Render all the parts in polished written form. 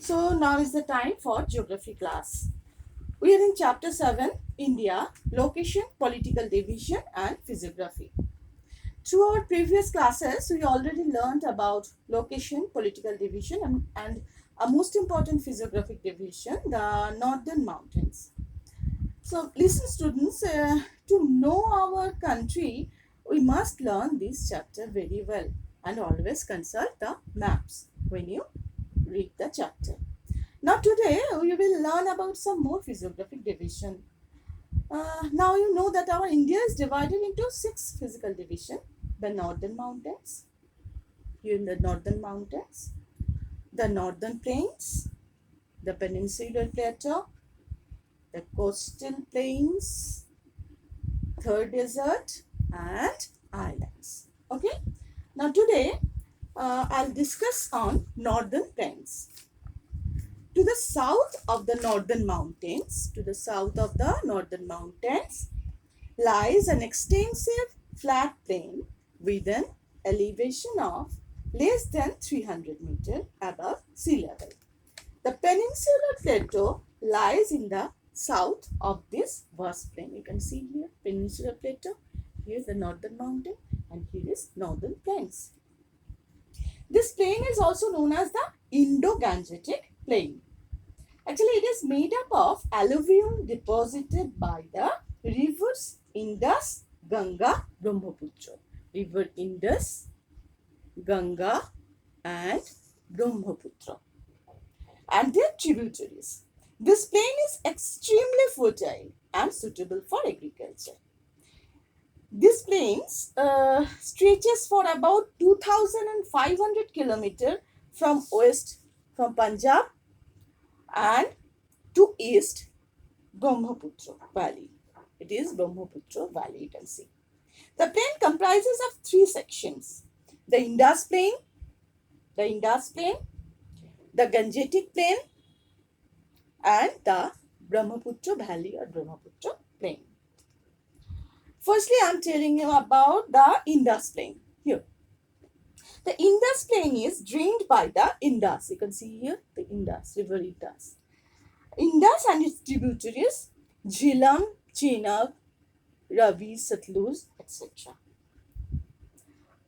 So now is the time for geography class. We are in chapter 7, India, location, political division and physiography. Through our previous classes, we already learned about location, political division and a most important physiographic division, the northern mountains. So listen students, to know our country, we must learn this chapter very well and always consult the maps when you read the chapter. Now today we will learn about some more physiographic division. Now you know that our India is divided into 6 physical division. The northern mountains, here in the northern mountains, the northern plains, the peninsular plateau, the coastal plains, third desert and islands. Okay. Now today I'll discuss on northern plains. To the south of the northern mountains, lies an extensive flat plain with an elevation of less than 300 meters above sea level. The peninsular plateau lies in the south of this vast plain. You can see here peninsular plateau, here is the northern mountain and here is northern plains. This plain is also known as the Indo-Gangetic plain. Actually, it is made up of alluvium deposited by the rivers Indus, Ganga, Brahmaputra. River Indus, Ganga and Brahmaputra and their tributaries. This plain is extremely fertile and suitable for agriculture. This plain stretches for about 2,500 kilometers from Punjab and to east Brahmaputra Valley. It is Brahmaputra Valley, you can see. The plain comprises of 3 sections. The Indus plain, the Gangetic plain and the Brahmaputra Valley or Brahmaputra plain. Firstly, I am telling you about the Indus plain. Here. The Indus plain is drained by the Indus. You can see here the Indus, river Indus. Indus and its tributaries Jhelum, Chenab, Ravi, Satluj, etc.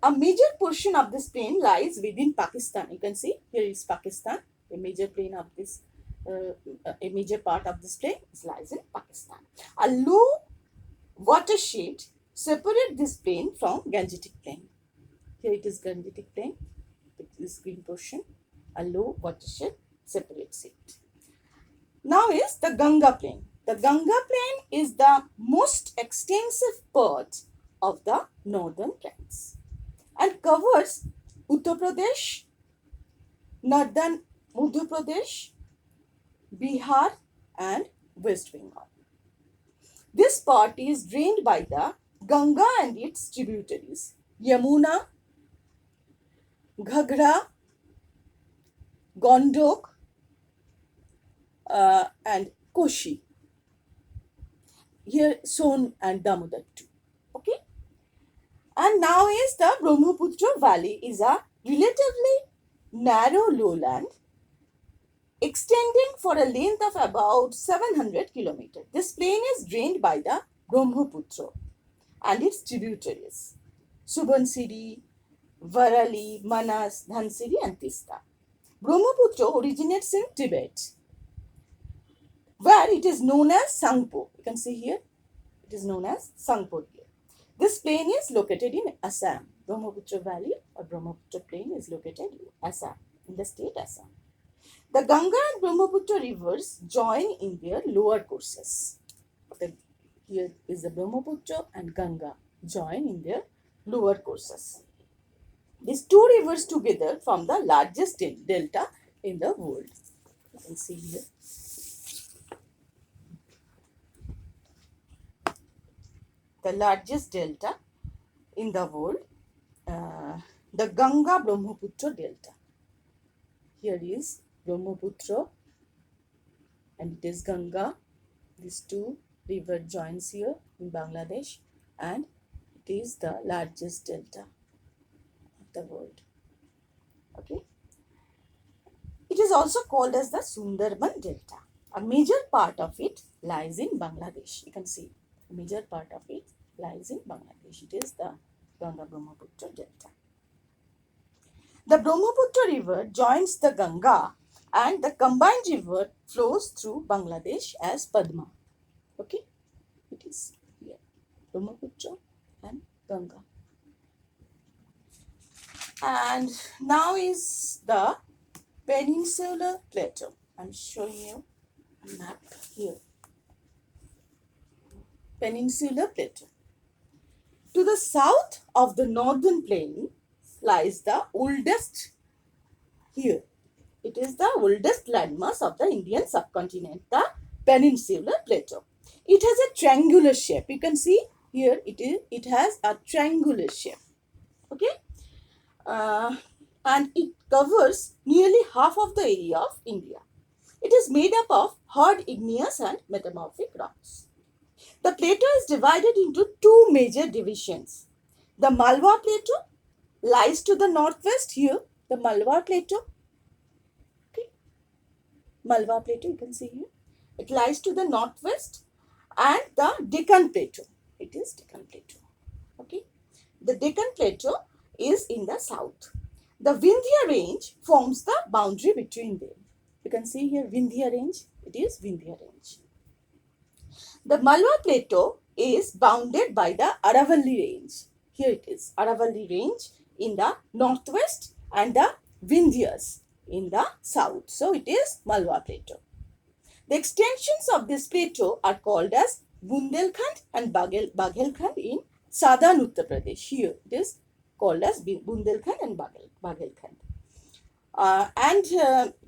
A major portion of this plain lies within Pakistan. You can see here is Pakistan. A major plain of this, a major part of this plain lies in Pakistan. A low watershed separates this plain from Gangetic plain. Here it is Gangetic plain. This green portion, a low watershed separates it. Now is the Ganga plain. The Ganga plain is the most extensive part of the northern plains and covers Uttar Pradesh, northern Madhya Pradesh, Bihar and West Bengal. This part is drained by the Ganga and its tributaries Yamuna, Ghagra, Gondok and Koshi. Here Son and Damodar too. Okay. And now is the Brahmaputra Valley is a relatively narrow lowland extending for a length of about 700 kilometers. This plain is drained by the Brahmaputra and its tributaries Subansiri, Varali, Manas, Dhansiri and Tista. Brahmaputra originates in Tibet, where it is known as Sangpo. You can see here, it is known as Sangpo here. This plain is located in Assam. Brahmaputra Valley or Brahmaputra plain is located in Assam, in the state Assam. The Ganga and Brahmaputra rivers join in their lower courses. Here is the Brahmaputra and Ganga join in their lower courses. These two rivers together form the largest delta in the world. You can see here. The largest delta in the world, the Ganga Brahmaputra delta. Here is Brahmaputra and it is Ganga. These two river joins here in Bangladesh and it is the largest delta of the world. Okay. It It is also called as the Sundarban Delta. A major part of it lies in Bangladesh. You can see a major part of it lies in Bangladesh. It is the Ganga Brahmaputra Delta. The Brahmaputra River joins the Ganga and the combined river flows through Bangladesh as Padma. Okay, it is here Brahmaputra and Ganga. And now is the Peninsular Plateau. I'm showing you a map here. Peninsular Plateau. To the south of the northern plain lies the oldest here. It is the oldest landmass of the Indian subcontinent, the Peninsular Plateau. It has a triangular shape. You can see here it has a triangular shape. Okay, and it covers nearly half of the area of India. It is made up of hard igneous and metamorphic rocks. The plateau is divided into two major divisions. The Malwa Plateau lies to the northwest here. The Malwa Plateau. Okay. Malwa Plateau, you can see here. It lies to the northwest, and the Deccan Plateau. It is Deccan Plateau. Okay. The Deccan Plateau is in the south. The Vindhya range forms the boundary between them. You can see here Vindhya range. It is Vindhya range. The Malwa Plateau is bounded by the Aravalli range. Here it is Aravalli range in the northwest and the Vindhyas in the south. So it is Malwa Plateau. The extensions of this plateau are called as Bundelkhand and Baghelkhand in southern Uttar Pradesh. Here it is called as Bundelkhand and Baghelkhand. And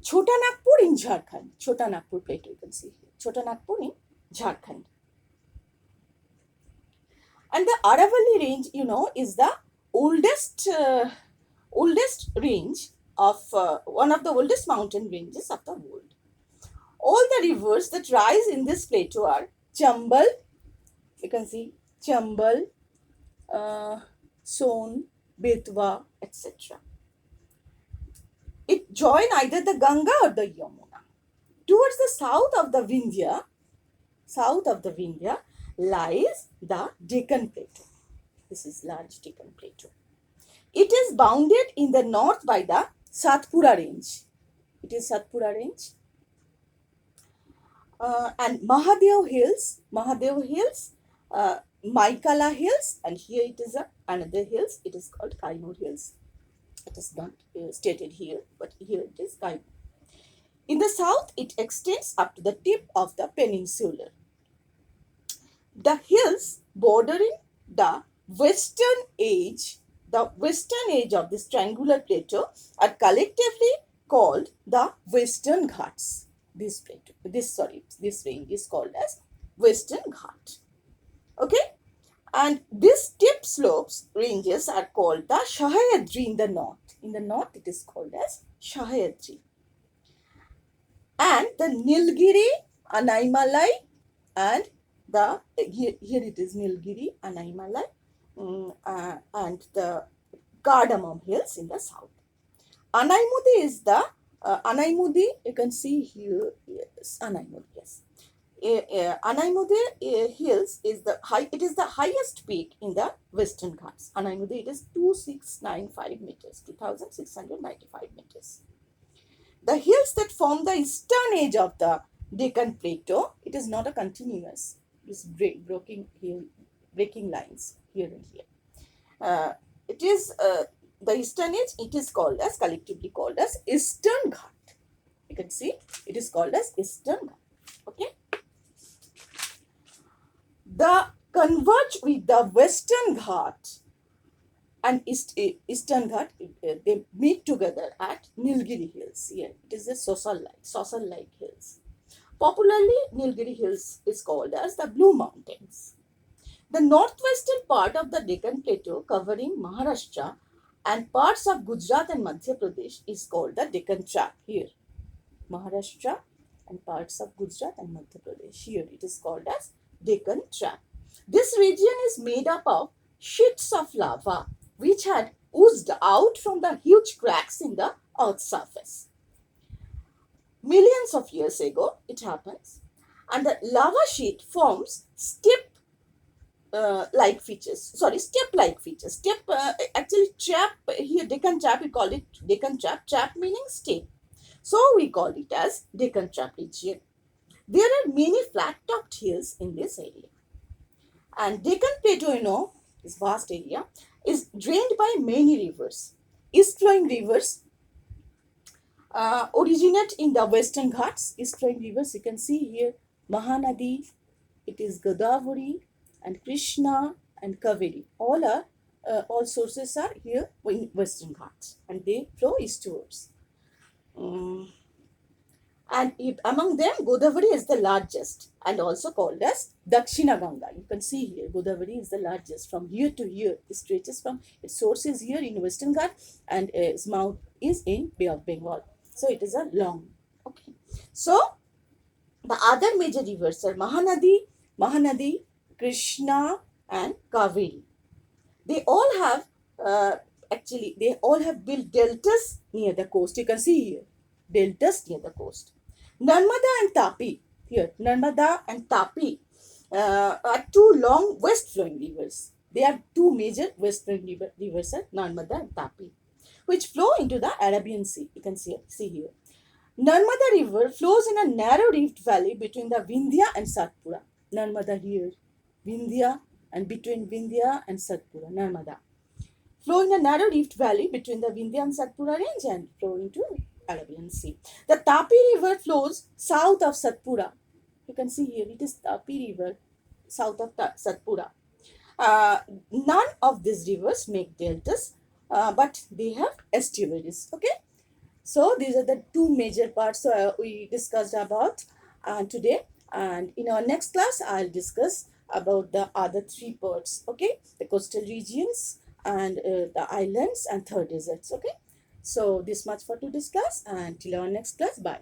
Chota Nagpur in Jharkhand. Chota Nagpur Plateau, you can see here. Chota Nagpur in Jharkhand. And the Aravalli range, you know, is the oldest range of one of the oldest mountain ranges of the world. All the rivers that rise in this plateau are Chambal, you can see Chambal, Son, Betwa, etc. It join either the Ganga or the Yamuna. Towards the south of the Vindhya lies the Deccan Plateau. This is large Deccan Plateau. It is bounded in the north by the Satpura range. It is Satpura range. And Mahadev Hills, Maikala Hills, and here it is another hills. It is called Kaimur Hills. It is not stated here, but here it is Kaimur. In the south, it extends up to the tip of the peninsula. The hills bordering the western edge of this triangular plateau are collectively called the Western Ghats. This range is called as Western Ghat. Okay, and these steep slopes ranges are called the Sahyadri in the north. In the north, it is called as Sahyadri. And the Nilgiri, Anaimalai, and here it is Nilgiri, Anaimalai, and the Cardamom Hills in the south. Anaimudi is the Anaimudi, you can see here, yes, Anaimudi, yes. Anaimudi Hills is the highest peak in the Western Ghats. Anaimudi, it is 2695 meters, 2695 meters. The hills that form the eastern edge of the Deccan Plateau, it is not a continuous. It is breaking lines here and here. It is the eastern edge. It is collectively called as Eastern Ghat. You can see it is called as Eastern Ghat. Okay. The converge with the Western Ghat and Eastern Ghat, they meet together at Nilgiri Hills. Here it is a Sosal-like hills. Popularly, Nilgiri Hills is called as the Blue Mountains. The northwestern part of the Deccan Plateau, covering Maharashtra and parts of Gujarat and Madhya Pradesh, is called the Deccan Tract. Here, Maharashtra and parts of Gujarat and Madhya Pradesh. Here it is called as Deccan Tract. This region is made up of sheets of lava which had oozed out from the huge cracks in the earth's surface. millions of years ago it happens, and the lava sheet forms like features. Sorry, step-like features. Actually, trap here, Deccan Trap, we call it Deccan Trap. Trap meaning step. So we call it as Deccan Trap region. There are many flat-topped hills in this area. And Deccan Plateau, this vast area, is drained by many rivers. East-flowing rivers originate in the Western Ghats. East-flowing rivers, you can see here, Mahanadi, it is Godavari, and Krishna and Kaveri. All sources are here in Western Ghats, and they flow eastwards. Um, and among them, Godavari is the largest and also called as Dakshina Ganga. You can see here, Godavari is the largest. From here to here, it stretches from its source is here in Western Ghat, and its mouth is in Bay of Bengal. So it is a long. Okay. So the other major rivers are Mahanadi, Krishna, and Kaveri. They all have built deltas near the coast. You can see here, deltas near the coast. Narmada and Tapi, here, Narmada and Tapi are two long west-flowing rivers. They are two major west-flowing rivers, Narmada and Tapi, which flow into the Arabian Sea. You can see here. Narmada River flows in a narrow rift valley between the Vindhya and Satpura. Narmada here, Vindhya, and between Vindhya and Satpura, Narmada. Flow in a narrow rift valley between the Vindhya and Satpura range and flow into Arabian Sea. The Tapi River flows south of Satpura. You can see here, it is Tapi River, south of Satpura. None of these rivers make deltas, but they have estuaries. Okay. So these are the two major parts we discussed about today, and in our next class I'll discuss about the other three parts. Okay, the coastal regions and the islands and third deserts. Okay, so this much for to discuss, and till our next class, bye.